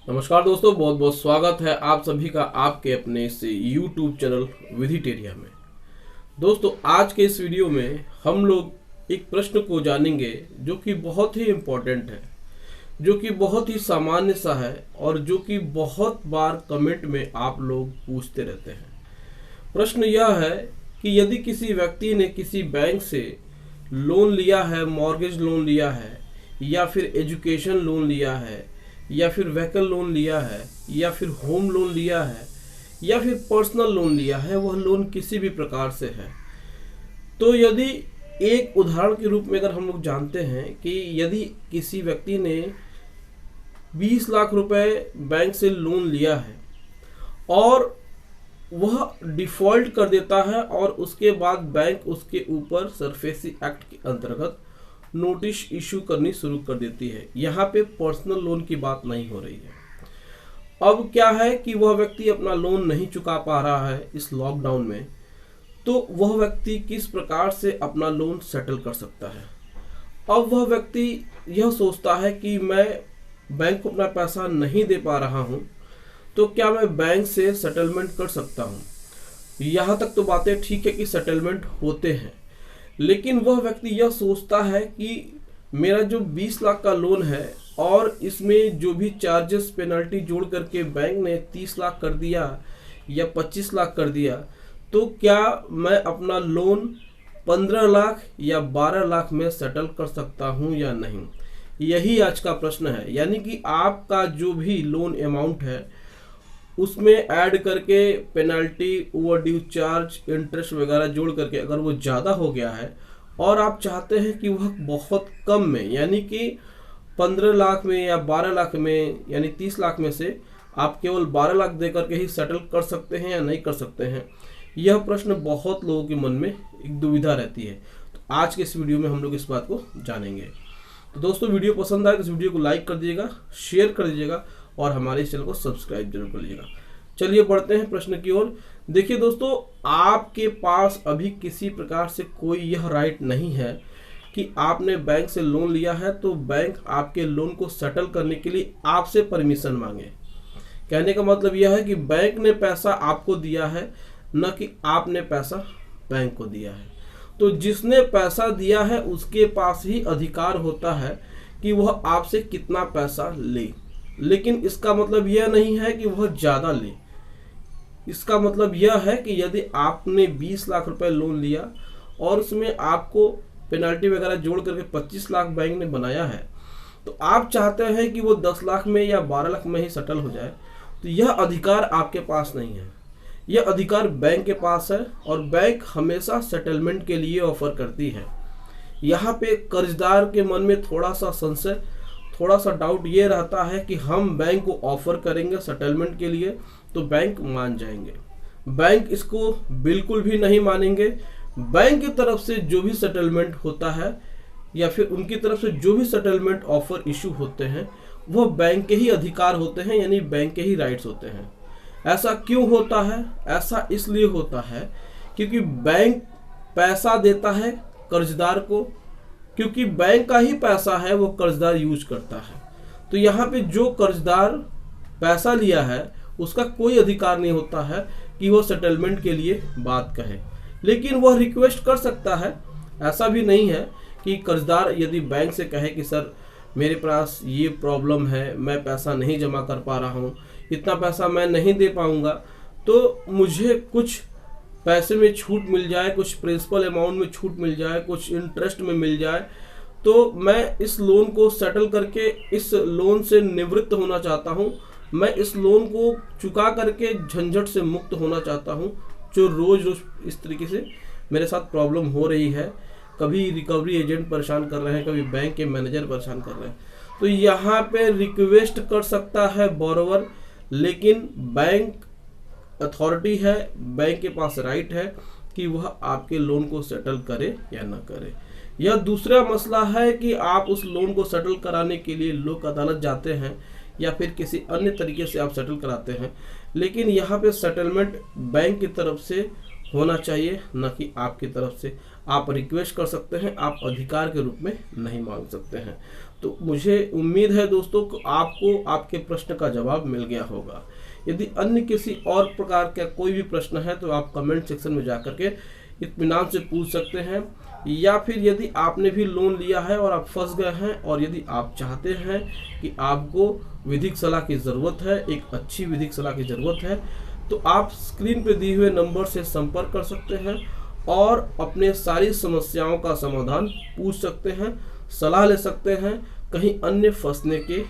नमस्कार दोस्तों, बहुत बहुत स्वागत है आप सभी का आपके अपने इस YouTube चैनल विधिटेरिया में। दोस्तों, आज के इस वीडियो में हम लोग एक प्रश्न को जानेंगे जो कि बहुत ही इम्पोर्टेंट है, जो कि बहुत ही सामान्य सा है और जो कि बहुत बार कमेंट में आप लोग पूछते रहते हैं। प्रश्न यह है कि यदि किसी व्यक्ति ने किसी बैंक से लोन लिया है, मॉर्गेज लोन लिया है या फिर एजुकेशन लोन लिया है या फिर व्हीकल लोन लिया है या फिर होम लोन लिया है या फिर पर्सनल लोन लिया है, वह लोन किसी भी प्रकार से है, तो यदि एक उदाहरण के रूप में अगर हम लोग जानते हैं कि यदि किसी व्यक्ति ने 20 लाख रुपए बैंक से लोन लिया है और वह डिफॉल्ट कर देता है और उसके बाद बैंक उसके ऊपर सरफेसी एक्ट के अंतर्गत नोटिस इशू करनी शुरू कर देती है। यहाँ पे पर्सनल लोन की बात नहीं हो रही है। अब क्या है कि वह व्यक्ति अपना लोन नहीं चुका पा रहा है इस लॉकडाउन में, तो वह व्यक्ति किस प्रकार से अपना लोन सेटल कर सकता है। अब वह व्यक्ति यह सोचता है कि मैं बैंक को अपना पैसा नहीं दे पा रहा हूँ, तो क्या मैं बैंक से सेटलमेंट कर सकता हूँ। यहाँ तक तो बातें ठीक है कि सेटलमेंट होते हैं, लेकिन वह व्यक्ति यह सोचता है कि मेरा जो 20 लाख का लोन है और इसमें जो भी चार्जेस पेनल्टी जोड़ करके बैंक ने 30 लाख कर दिया या 25 लाख कर दिया, तो क्या मैं अपना लोन 15 लाख या 12 लाख में सेटल कर सकता हूं या नहीं। यही आज का प्रश्न है। यानी कि आपका जो भी लोन अमाउंट है उसमें ऐड करके पेनल्टी, ओवरड्यू चार्ज, इंटरेस्ट वगैरह जोड़ करके अगर वो ज़्यादा हो गया है और आप चाहते हैं कि वह बहुत कम में, यानी कि 15 लाख में या 12 लाख में, यानी 30 लाख में से आप केवल 12 लाख दे करके ही सेटल कर सकते हैं या नहीं कर सकते हैं, यह प्रश्न बहुत लोगों के मन में एक दुविधा रहती है। तो आज के इस वीडियो में हम लोग इस बात को जानेंगे। तो दोस्तों, वीडियो पसंद आए तो इस वीडियो को लाइक कर दीजिएगा, शेयर कर दीजिएगा और हमारे इस चैनल को सब्सक्राइब जरूर कर लीजिएगा। चलिए बढ़ते हैं प्रश्न की ओर। देखिए दोस्तों, आपके पास अभी किसी प्रकार से कोई यह राइट नहीं है कि आपने बैंक से लोन लिया है तो बैंक आपके लोन को सेटल करने के लिए आपसे परमिशन मांगे। कहने का मतलब यह है कि बैंक ने पैसा आपको दिया है, न कि आपने पैसा बैंक को दिया है। तो जिसने पैसा दिया है उसके पास ही अधिकार होता है कि वह आपसे कितना पैसा ले, लेकिन इसका मतलब यह नहीं है कि वह ज़्यादा ले। इसका मतलब यह है कि यदि आपने 20 लाख रुपए लोन लिया और उसमें आपको पेनल्टी वगैरह जोड़ करके 25 लाख बैंक ने बनाया है, तो आप चाहते हैं कि वो 10 लाख में या 12 लाख में ही सेटल हो जाए, तो यह अधिकार आपके पास नहीं है। यह अधिकार बैंक के पास है और बैंक हमेशा सेटलमेंट के लिए ऑफर करती है। यहाँ पे कर्जदार के मन में थोड़ा सा संशय, थोड़ा सा डाउट ये रहता है कि हम बैंक को ऑफर करेंगे सेटलमेंट के लिए तो बैंक मान जाएंगे। बैंक इसको बिल्कुल भी नहीं मानेंगे। बैंक की तरफ से जो भी सेटलमेंट होता है या फिर उनकी तरफ से जो भी सेटलमेंट ऑफर इशू होते हैं वह बैंक के ही अधिकार होते हैं, यानी बैंक के ही राइट्स होते हैं। ऐसा क्यों होता है? ऐसा इसलिए होता है क्योंकि बैंक पैसा देता है कर्जदार को, क्योंकि बैंक का ही पैसा है वो कर्जदार यूज करता है। तो यहाँ पे जो कर्जदार पैसा लिया है उसका कोई अधिकार नहीं होता है कि वो सेटलमेंट के लिए बात कहे, लेकिन वह रिक्वेस्ट कर सकता है। ऐसा भी नहीं है कि कर्जदार यदि बैंक से कहे कि सर मेरे पास ये प्रॉब्लम है, मैं पैसा नहीं जमा कर पा रहा हूँ, इतना पैसा मैं नहीं दे पाऊँगा, तो मुझे कुछ पैसे में छूट मिल जाए, कुछ प्रिंसिपल अमाउंट में छूट मिल जाए, कुछ इंटरेस्ट में मिल जाए, तो मैं इस लोन को सेटल करके इस लोन से निवृत्त होना चाहता हूँ। मैं इस लोन को चुका करके झंझट से मुक्त होना चाहता हूँ जो रोज रोज इस तरीके से मेरे साथ प्रॉब्लम हो रही है। कभी रिकवरी एजेंट परेशान कर रहे हैं, कभी बैंक के मैनेजर परेशान कर रहे हैं। तो यहाँ पे रिक्वेस्ट कर सकता है बोरोवर, लेकिन बैंक अथॉरिटी है, बैंक के पास राइट है कि वह आपके लोन को सेटल करे या ना करे। यह दूसरा मसला है कि आप उस लोन को सेटल कराने के लिए लोक अदालत जाते हैं या फिर किसी अन्य तरीके से आप सेटल कराते हैं, लेकिन यहाँ पे सेटलमेंट बैंक की तरफ से होना चाहिए, न कि आपकी तरफ से। आप रिक्वेस्ट कर सकते हैं, आप अधिकार के रूप में नहीं मांग सकते हैं। तो मुझे उम्मीद है दोस्तों कि आपको आपके प्रश्न का जवाब मिल गया होगा। यदि अन्य किसी और प्रकार का कोई भी प्रश्न है तो आप कमेंट सेक्शन में जाकर के इत्मीनान से पूछ सकते हैं, या फिर यदि आपने भी लोन लिया है और आप फंस गए हैं और यदि आप चाहते हैं कि आपको विधिक सलाह की ज़रूरत है, एक अच्छी विधिक सलाह की ज़रूरत है, तो आप स्क्रीन पर दिए हुए नंबर से संपर्क कर सकते हैं और अपने सारी समस्याओं का समाधान पूछ सकते हैं, सलाह ले सकते हैं, कहीं अन्य फंसने के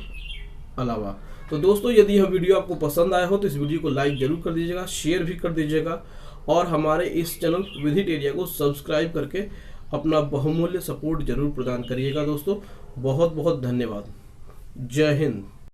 अलावा। तो दोस्तों, यदि यह वीडियो आपको पसंद आया हो तो इस वीडियो को लाइक जरूर कर दीजिएगा, शेयर भी कर दीजिएगा और हमारे इस चैनल विधिटेरिया को सब्सक्राइब करके अपना बहुमूल्य सपोर्ट जरूर प्रदान करिएगा। दोस्तों बहुत बहुत धन्यवाद। जय हिंद।